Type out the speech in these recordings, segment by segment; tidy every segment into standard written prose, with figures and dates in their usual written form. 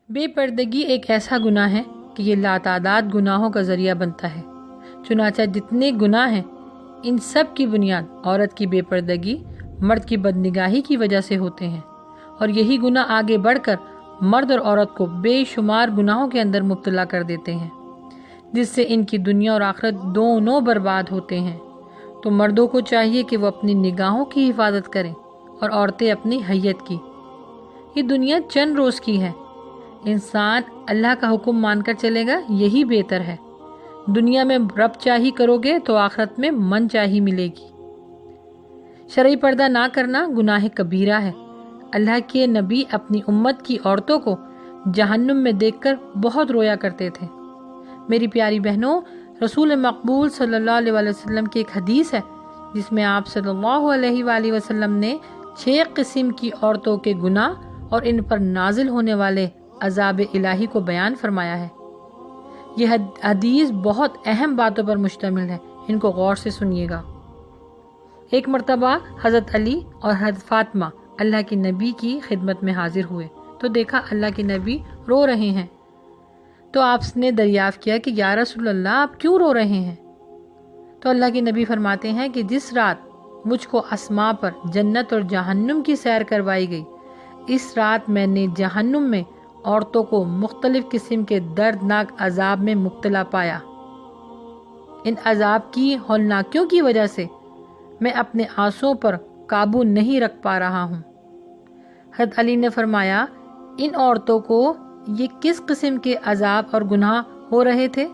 بے پردگی ایک ایسا گناہ ہے کہ یہ لاتعداد گناہوں کا ذریعہ بنتا ہے۔ چنانچہ جتنے گناہ ہیں ان سب کی بنیاد عورت کی بے پردگی، مرد کی بدنگاہی کی وجہ سے ہوتے ہیں، اور یہی گناہ آگے بڑھ کر مرد اور عورت کو بے شمار گناہوں کے اندر مبتلا کر دیتے ہیں، جس سے ان کی دنیا اور آخرت دونوں برباد ہوتے ہیں۔ تو مردوں کو چاہیے کہ وہ اپنی نگاہوں کی حفاظت کریں اور عورتیں اپنی حیت کی۔ یہ دنیا چند روز کی ہے، انسان اللہ کا حکم مان کر چلے گا یہی بہتر ہے۔ دنیا میں رب چاہی کرو گے تو آخرت میں من چاہی ملے گی۔ شرعی پردہ نہ کرنا گناہ کبیرہ ہے۔ اللہ کے نبی اپنی امت کی عورتوں کو جہنم میں دیکھ کر بہت رویا کرتے تھے۔ میری پیاری بہنوں، رسول مقبول صلی اللہ علیہ وسلم کی ایک حدیث ہے جس میں آپ صلی اللہ علیہ وآلہ وسلم نے 6 قسم کی عورتوں کے گناہ اور ان پر نازل ہونے والے عذاب الہی کو بیان فرمایا ہے۔ یہ حدیث بہت اہم باتوں پر مشتمل ہے، ان کو غور سے سنیے گا۔ ایک مرتبہ حضرت علی اور حضرت فاطمہ اللہ کے نبی کی خدمت میں حاضر ہوئے تو دیکھا اللہ کے نبی رو رہے ہیں، تو آپ نے دریافت کیا کہ یا رسول اللہ آپ کیوں رو رہے ہیں؟ تو اللہ کے نبی فرماتے ہیں کہ جس رات مجھ کو آسماں پر جنت اور جہنم کی سیر کروائی گئی، اس رات میں نے جہنم میں عورتوں کو مختلف قسم کے دردناک عذاب میں مبتلا پایا۔ ان عذاب کی ہولناکیوں کی وجہ سے میں اپنے آنسوؤں پر قابو نہیں رکھ پا رہا ہوں۔ حضرت علی نے فرمایا، ان عورتوں کو یہ کس قسم کے عذاب اور گناہ ہو رہے تھے؟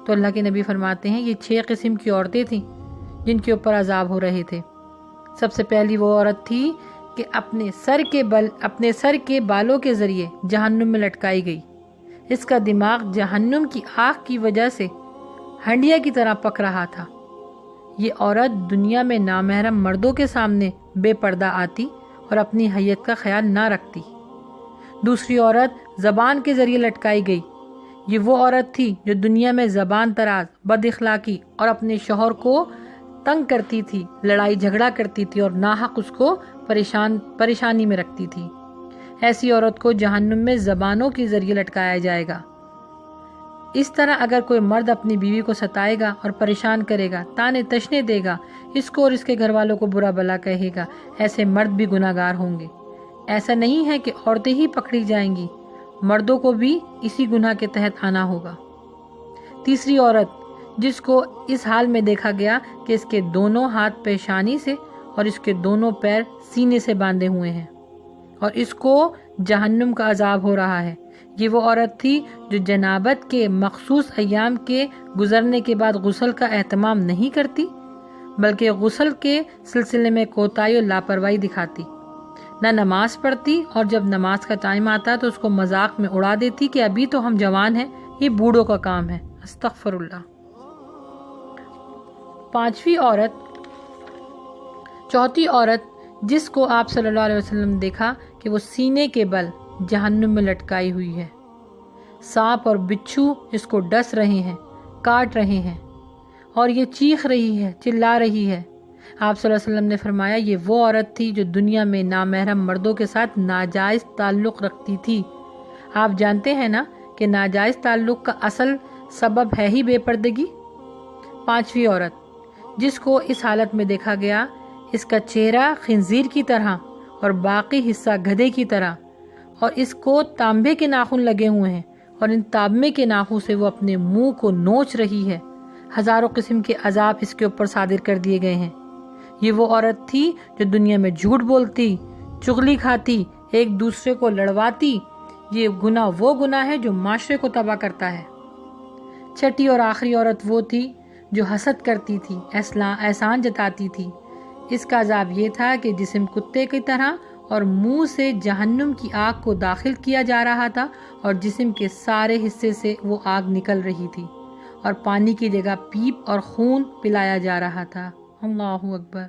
تو اللہ کے نبی فرماتے ہیں یہ 6 قسم کی عورتیں تھیں جن کے اوپر عذاب ہو رہے تھے۔ سب سے پہلی وہ عورت تھی کہ اپنے سر کے بالوں کے ذریعے جہنم میں لٹکائی گئی۔ اس کا دماغ جہنم کی آگ کی وجہ سے ہنڈیا کی طرح پک رہا تھا۔ یہ عورت دنیا میں نامحرم مردوں کے سامنے بے پردہ آتی اور اپنی حیت کا خیال نہ رکھتی۔ دوسری عورت زبان کے ذریعے لٹکائی گئی۔ یہ وہ عورت تھی جو دنیا میں زبان دراز، بد اخلاقی اور اپنے شوہر کو تنگ کرتی تھی، لڑائی جھگڑا کرتی تھی اور ناحق اس کو پریشانی میں رکھتی تھی۔ ایسی عورت کو جہنم میں زبانوں کے ذریعے لٹکایا جائے گا۔ اس طرح اگر کوئی مرد اپنی بیوی کو ستائے گا اور پریشان کرے گا، تانے تشنے دے گا، اس کو اور اس کے گھر والوں کو برا بھلا کہے گا، ایسے مرد بھی گناہ گار ہوں گے۔ ایسا نہیں ہے کہ عورتیں ہی پکڑی جائیں گی، مردوں کو بھی اسی گناہ کے تحت آنا ہوگا۔ تیسری عورت جس کو اس حال میں دیکھا گیا کہ اس کے دونوں ہاتھ پیشانی سے اور اس کے دونوں پیر سینے سے باندھے ہوئے ہیں اور اس کو جہنم کا عذاب ہو رہا ہے، یہ وہ عورت تھی جو جنابت کے مخصوص ایام کے گزرنے کے بعد غسل کا اہتمام نہیں کرتی، بلکہ غسل کے سلسلے میں کوتاہی اور لاپرواہی دکھاتی، نہ نماز پڑھتی، اور جب نماز کا ٹائم آتا تو اس کو مذاق میں اڑا دیتی کہ ابھی تو ہم جوان ہیں، یہ بوڑھوں کا کام ہے، استغفر اللہ۔ چوتھی عورت جس کو آپ صلی اللہ علیہ وسلم نے دیکھا کہ وہ سینے کے بل جہنم میں لٹکائی ہوئی ہے، سانپ اور بچھو اس کو ڈس رہے ہیں، کاٹ رہے ہیں، اور یہ چیخ رہی ہے، چلا رہی ہے۔ آپ صلی اللہ علیہ وسلم نے فرمایا یہ وہ عورت تھی جو دنیا میں نامحرم مردوں کے ساتھ ناجائز تعلق رکھتی تھی۔ آپ جانتے ہیں نا کہ ناجائز تعلق کا اصل سبب ہے ہی بے پردگی۔ پانچویں عورت جس کو اس حالت میں دیکھا گیا، اس کا چہرہ خنزیر کی طرح اور باقی حصہ گدھے کی طرح، اور اس کو تانبے کے ناخن لگے ہوئے ہیں اور ان تانبے کے ناخن سے وہ اپنے منہ کو نوچ رہی ہے۔ ہزاروں قسم کے عذاب اس کے اوپر صادر کر دیے گئے ہیں۔ یہ وہ عورت تھی جو دنیا میں جھوٹ بولتی، چغلی کھاتی، ایک دوسرے کو لڑواتی۔ یہ گناہ وہ گناہ ہے جو معاشرے کو تباہ کرتا ہے۔ چھٹی اور آخری عورت وہ تھی جو حسد کرتی تھی، احسان جتاتی تھی۔ اس کا عذاب یہ تھا کہ جسم کتے کی طرح اور منہ سے جہنم کی آگ کو داخل کیا جا رہا تھا اور جسم کے سارے حصے سے وہ آگ نکل رہی تھی اور پانی کی جگہ پیپ اور خون پلایا جا رہا تھا۔ اللہ اکبر۔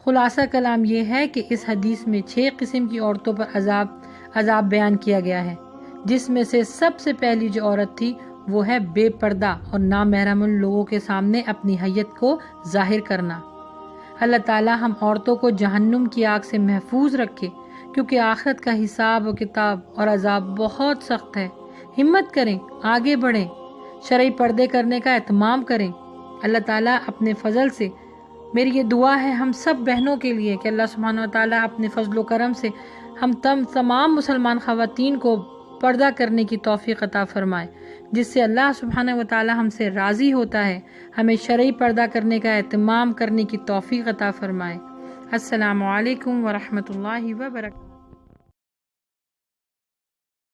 خلاصہ کلام یہ ہے کہ اس حدیث میں 6 قسم کی عورتوں پر عذاب بیان کیا گیا ہے، جس میں سے سب سے پہلی جو عورت تھی وہ ہے بے پردہ اور نامحرم لوگوں کے سامنے اپنی حیت کو ظاہر کرنا۔ اللہ تعالی ہم عورتوں کو جہنم کی آگ سے محفوظ رکھے، کیونکہ آخرت کا حساب و کتاب اور عذاب بہت سخت ہے۔ ہمت کریں، آگے بڑھیں، شرعی پردے کرنے کا اہتمام کریں۔ اللہ تعالیٰ اپنے فضل سے، میری یہ دعا ہے ہم سب بہنوں کے لیے کہ اللہ سبحانہ و تعالیٰ اپنے فضل و کرم سے ہم تمام مسلمان خواتین کو پردہ کرنے کی توفیق عطا فرمائے، جس سے اللہ سبحانہ و تعالیٰ ہم سے راضی ہوتا ہے، ہمیں شرعی پردہ کرنے کا اہتمام کرنے کی توفیق عطا فرمائے۔ السلام علیکم ورحمۃ اللہ وبرکاتہ۔